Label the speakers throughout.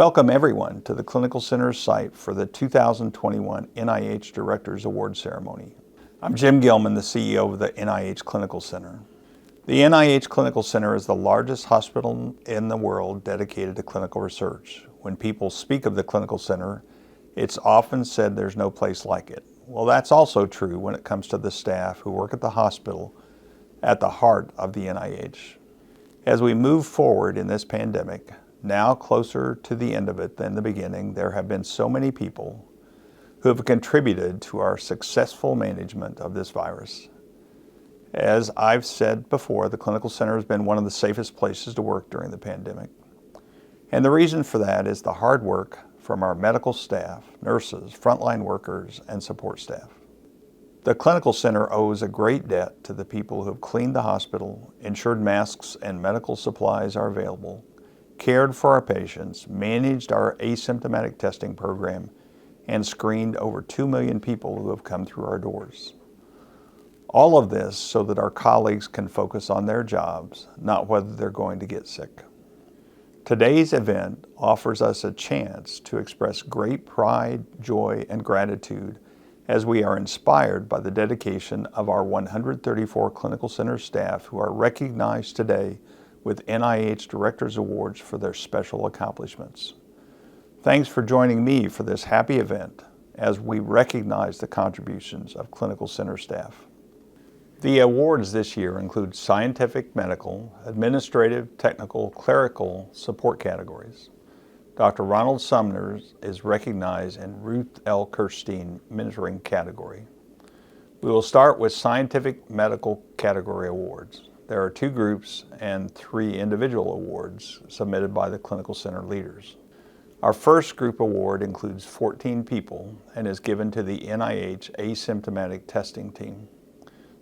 Speaker 1: Welcome everyone to the Clinical Center site for the 2021 NIH Directors Award Ceremony. I'm Jim Gilman, the CEO of the NIH Clinical Center. The NIH Clinical Center is the largest hospital in the world dedicated to clinical research. When people speak of the Clinical Center, it's often said there's no place like it. Well, that's also true when it comes to the staff who work at the hospital at the heart of the NIH. As we move forward in this pandemic, now closer to the end of it than the beginning, there have been so many people who have contributed to our successful management of this virus. As I've said before, the Clinical Center has been one of the safest places to work during the pandemic. And the reason for that is the hard work from our medical staff, nurses, frontline workers, and support staff. The Clinical Center owes a great debt to the people who have cleaned the hospital, ensured masks and medical supplies are available, cared for our patients, managed our asymptomatic testing program, and screened over 2 million people who have come through our doors. All of this so that our colleagues can focus on their jobs, not whether they're going to get sick. Today's event offers us a chance to express great pride, joy, and gratitude as we are inspired by the dedication of our 134 Clinical Center staff who are recognized today with NIH Directors Awards for their special accomplishments. Thanks for joining me for this happy event as we recognize the contributions of Clinical Center staff. The awards this year include scientific, medical, administrative, technical, clerical support categories. Dr. Ronald Sumner is recognized in Ruth L. Kirstein Mentoring category. We will start with scientific medical category awards. There are 2 groups and 3 individual awards submitted by the Clinical Center leaders. Our first group award includes 14 people and is given to the NIH asymptomatic testing team.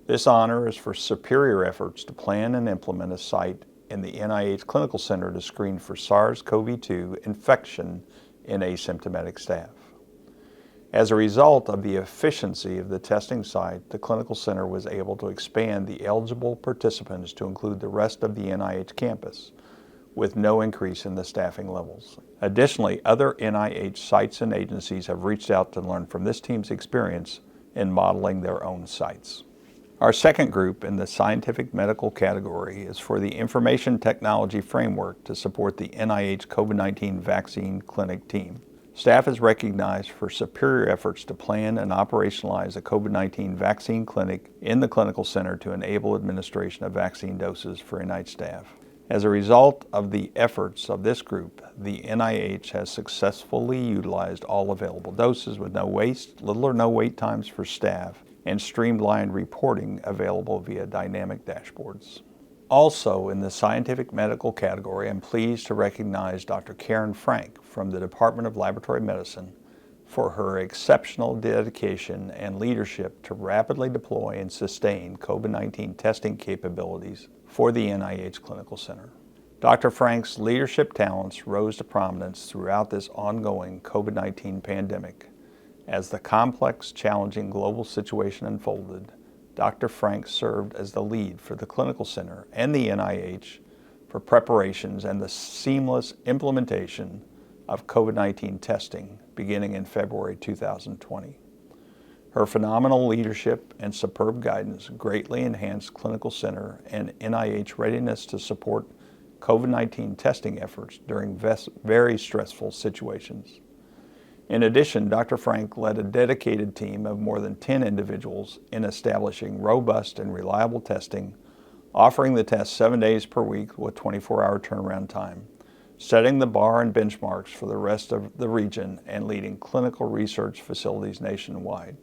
Speaker 1: This honor is for superior efforts to plan and implement a site in the NIH Clinical Center to screen for SARS-CoV-2 infection in asymptomatic staff. As a result of the efficiency of the testing site, the Clinical Center was able to expand the eligible participants to include the rest of the NIH campus, with no increase in the staffing levels. Additionally, other NIH sites and agencies have reached out to learn from this team's experience in modeling their own sites. Our second group in the scientific medical category is for the Information Technology Framework to support the NIH COVID-19 Vaccine Clinic team. Staff is recognized for superior efforts to plan and operationalize a COVID-19 vaccine clinic in the Clinical Center to enable administration of vaccine doses for NIH staff. As a result of the efforts of this group, the NIH has successfully utilized all available doses with no waste, little or no wait times for staff, and streamlined reporting available via dynamic dashboards. Also, in the scientific medical category, I'm pleased to recognize Dr. Karen Frank from the Department of Laboratory Medicine for her exceptional dedication and leadership to rapidly deploy and sustain COVID-19 testing capabilities for the NIH Clinical Center. Dr. Frank's leadership talents rose to prominence throughout this ongoing COVID-19 pandemic. As the complex, challenging global situation unfolded, Dr. Frank served as the lead for the Clinical Center and the NIH for preparations and the seamless implementation of COVID-19 testing beginning in February 2020. Her phenomenal leadership and superb guidance greatly enhanced Clinical Center and NIH readiness to support COVID-19 testing efforts during very stressful situations. In addition, Dr. Frank led a dedicated team of more than 10 individuals in establishing robust and reliable testing, offering the test 7 days per week with 24-hour turnaround time, setting the bar and benchmarks for the rest of the region and leading clinical research facilities nationwide.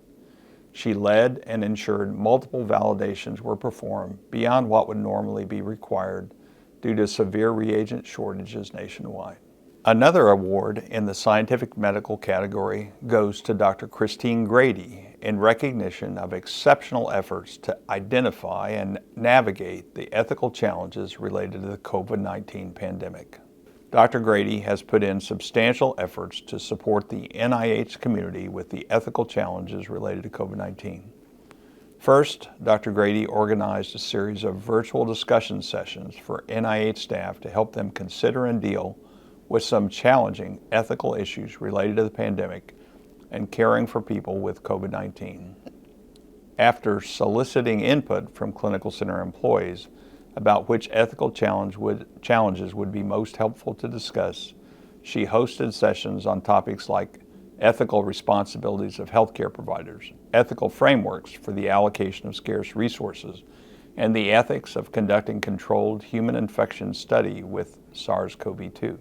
Speaker 1: She led and ensured multiple validations were performed beyond what would normally be required due to severe reagent shortages nationwide. Another award in the scientific medical category goes to Dr. Christine Grady in recognition of exceptional efforts to identify and navigate the ethical challenges related to the COVID-19 pandemic. Dr. Grady has put in substantial efforts to support the NIH community with the ethical challenges related to COVID-19. First, Dr. Grady organized a series of virtual discussion sessions for NIH staff to help them consider and deal with some challenging ethical issues related to the pandemic and caring for people with COVID-19. After soliciting input from clinical center employees about which ethical challenges would be most helpful to discuss, she hosted sessions on topics like ethical responsibilities of healthcare providers, ethical frameworks for the allocation of scarce resources, and the ethics of conducting controlled human infection study with SARS-CoV-2.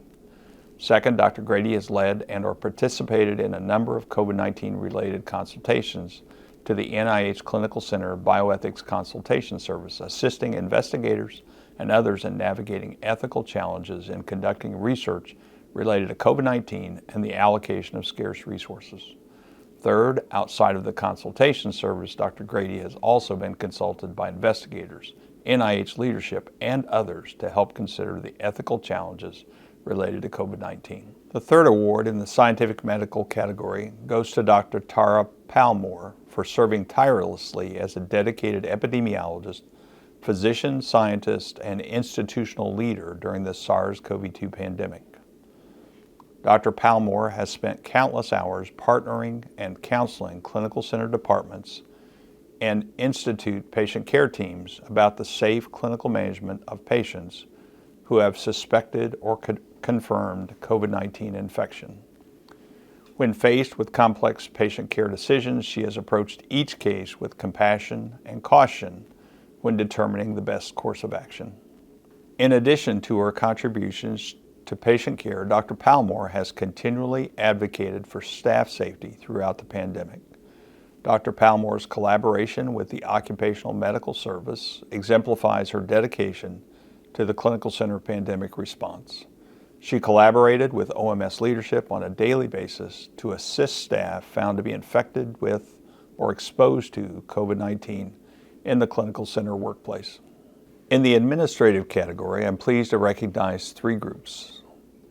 Speaker 1: Second, Dr. Grady has led and or participated in a number of COVID-19 related consultations to the NIH Clinical Center Bioethics Consultation Service, assisting investigators and others in navigating ethical challenges in conducting research related to COVID-19 and the allocation of scarce resources. Third, outside of the consultation service, Dr. Grady has also been consulted by investigators, NIH leadership, and others to help consider the ethical challenges related to COVID-19. The third award in the scientific medical category goes to Dr. Tara Palmore for serving tirelessly as a dedicated epidemiologist, physician, scientist, and institutional leader during the SARS-CoV-2 pandemic. Dr. Palmore has spent countless hours partnering and counseling clinical center departments and institute patient care teams about the safe clinical management of patients who have suspected or confirmed COVID-19 infection. When faced with complex patient care decisions, she has approached each case with compassion and caution when determining the best course of action. In addition to her contributions to patient care, Dr. Palmore has continually advocated for staff safety throughout the pandemic. Dr. Palmore's collaboration with the Occupational Medical Service exemplifies her dedication to the clinical center pandemic response. She collaborated with OMS leadership on a daily basis to assist staff found to be infected with or exposed to COVID-19 in the clinical center workplace. In the administrative category, I'm pleased to recognize three groups.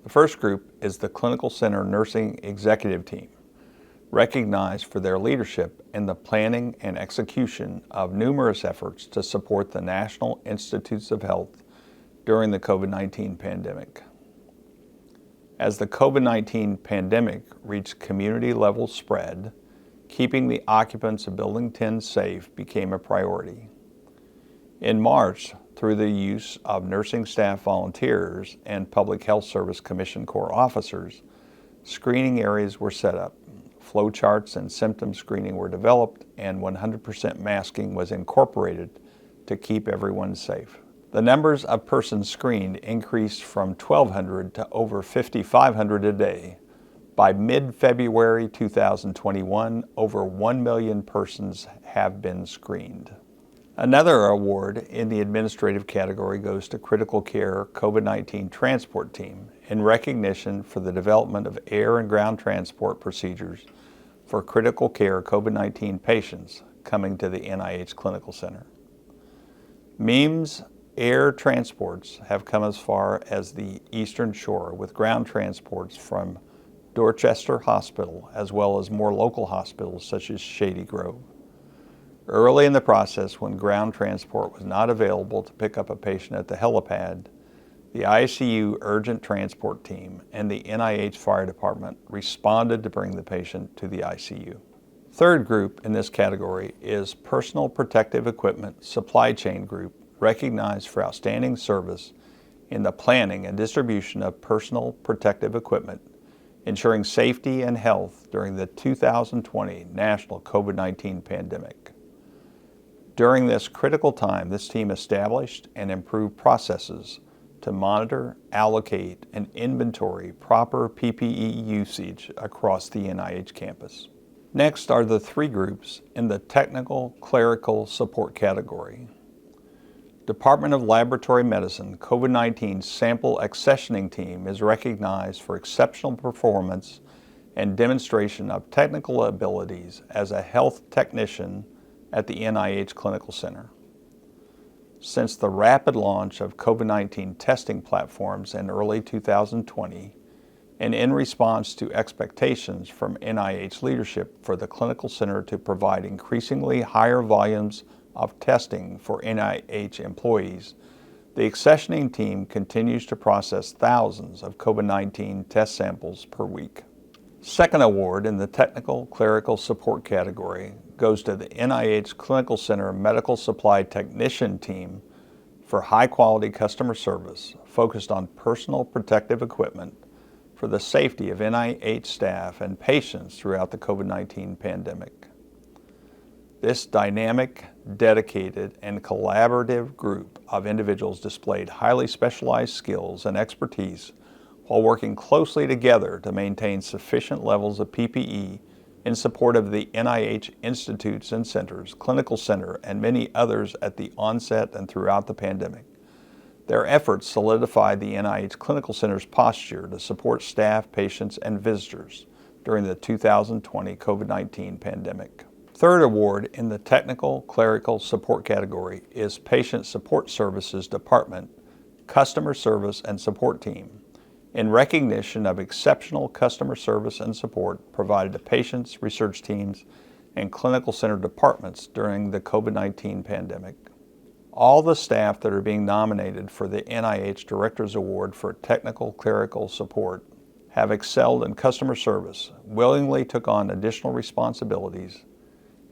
Speaker 1: The first group is the Clinical Center Nursing Executive Team, recognized for their leadership in the planning and execution of numerous efforts to support the National Institutes of Health during the COVID-19 pandemic. As the COVID-19 pandemic reached community-level spread, keeping the occupants of Building 10 safe became a priority. In March, through the use of nursing staff volunteers and Public Health Service Commission Corps officers, screening areas were set up, flow charts and symptom screening were developed, and 100% masking was incorporated to keep everyone safe. The numbers of persons screened increased from 1,200 to over 5,500 a day. By mid-February 2021, over 1 million persons have been screened. Another award in the administrative category goes to Critical Care COVID-19 Transport Team in recognition for the development of air and ground transport procedures for critical care COVID-19 patients coming to the NIH Clinical Center. MEMS air transports have come as far as the Eastern Shore, with ground transports from Dorchester Hospital as well as more local hospitals such as Shady Grove. Early in the process, when ground transport was not available to pick up a patient at the helipad, the ICU Urgent Transport Team and the NIH Fire Department responded to bring the patient to the ICU. Third group in this category is Personal Protective Equipment Supply Chain Group, recognized for outstanding service in the planning and distribution of personal protective equipment, ensuring safety and health during the 2020 national COVID-19 pandemic. During this critical time, this team established and improved processes to monitor, allocate, and inventory proper PPE usage across the NIH campus. Next are the three groups in the Technical Clerical Support category. Department of Laboratory Medicine COVID-19 Sample Accessioning Team is recognized for exceptional performance and demonstration of technical abilities as a health technician at the NIH Clinical Center. Since the rapid launch of COVID-19 testing platforms in early 2020, and in response to expectations from NIH leadership for the Clinical Center to provide increasingly higher volumes of testing for NIH employees, The accessioning team continues to process thousands of COVID-19 test samples per week. Second award in the Technical Clerical Support category goes to the NIH Clinical Center Medical Supply Technician team for high-quality customer service focused on personal protective equipment for the safety of NIH staff and patients throughout the COVID-19 pandemic. This dynamic, dedicated, and collaborative group of individuals displayed highly specialized skills and expertise while working closely together to maintain sufficient levels of PPE in support of the NIH institutes and centers, clinical center, and many others at the onset and throughout the pandemic. Their efforts solidified the NIH Clinical Center's posture to support staff, patients, and visitors during the 2020 COVID-19 pandemic. Third award in the Technical Clerical Support category is Patient Support Services Department Customer Service and Support Team, in recognition of exceptional customer service and support provided to patients, research teams, and clinical center departments during the COVID-19 pandemic. All the staff that are being nominated for the NIH Director's Award for Technical Clerical Support have excelled in customer service, willingly took on additional responsibilities,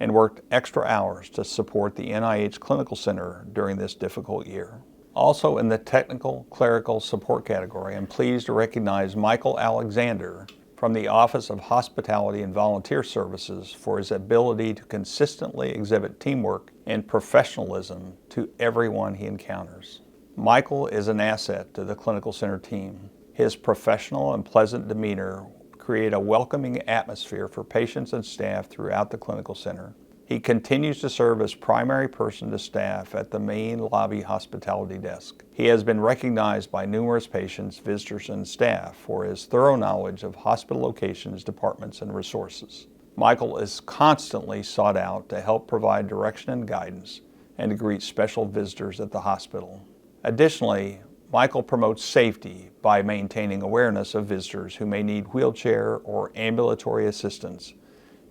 Speaker 1: and worked extra hours to support the NIH Clinical Center during this difficult year. Also in the Technical Clerical Support category, I'm pleased to recognize Michael Alexander from the Office of Hospitality and Volunteer Services for his ability to consistently exhibit teamwork and professionalism to everyone he encounters. Michael is an asset to the Clinical Center team. His professional and pleasant demeanor create a welcoming atmosphere for patients and staff throughout the Clinical Center. He continues to serve as primary person to staff at the main lobby hospitality desk. He has been recognized by numerous patients, visitors, and staff for his thorough knowledge of hospital locations, departments, and resources. Michael is constantly sought out to help provide direction and guidance and to greet special visitors at the hospital. Additionally, Michael promotes safety by maintaining awareness of visitors who may need wheelchair or ambulatory assistance,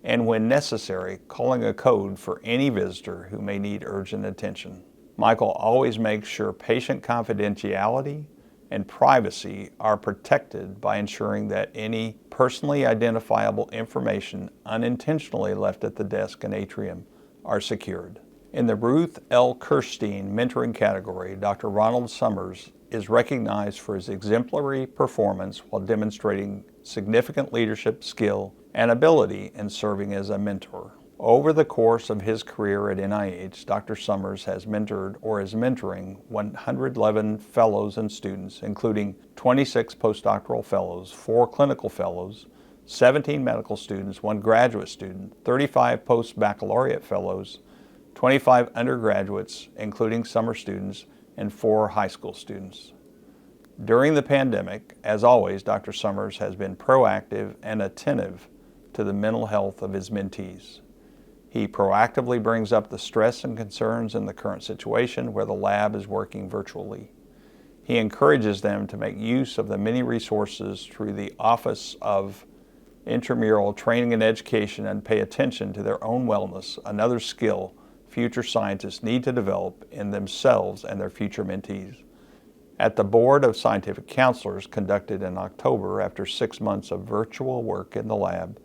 Speaker 1: and when necessary, calling a code for any visitor who may need urgent attention. Michael always makes sure patient confidentiality and privacy are protected by ensuring that any personally identifiable information unintentionally left at the desk and atrium are secured. In the Ruth L. Kirstein mentoring category, Dr. Ronald Summers is recognized for his exemplary performance while demonstrating significant leadership skill and ability in serving as a mentor. Over the course of his career at NIH, Dr. Summers has mentored or is mentoring 111 fellows and students, including 26 postdoctoral fellows, 4 clinical fellows, 17 medical students, 1 graduate student, 35 post-baccalaureate fellows, 25 undergraduates, including summer students, and 4 high school students. During the pandemic, as always, Dr. Summers has been proactive and attentive to the mental health of his mentees. He proactively brings up the stress and concerns in the current situation where the lab is working virtually. He encourages them to make use of the many resources through the Office of Intramural Training and Education and pay attention to their own wellness, another skill future scientists need to develop in themselves and their future mentees. At the Board of Scientific Counselors conducted in October after 6 months of virtual work in the lab,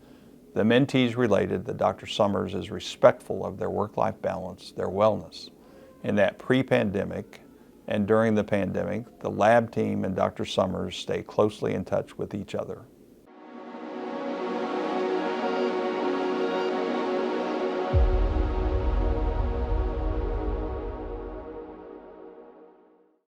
Speaker 1: the mentees related that Dr. Summers is respectful of their work-life balance, their wellness, and that pre-pandemic and during the pandemic, the lab team and Dr. Summers stay closely in touch with each other.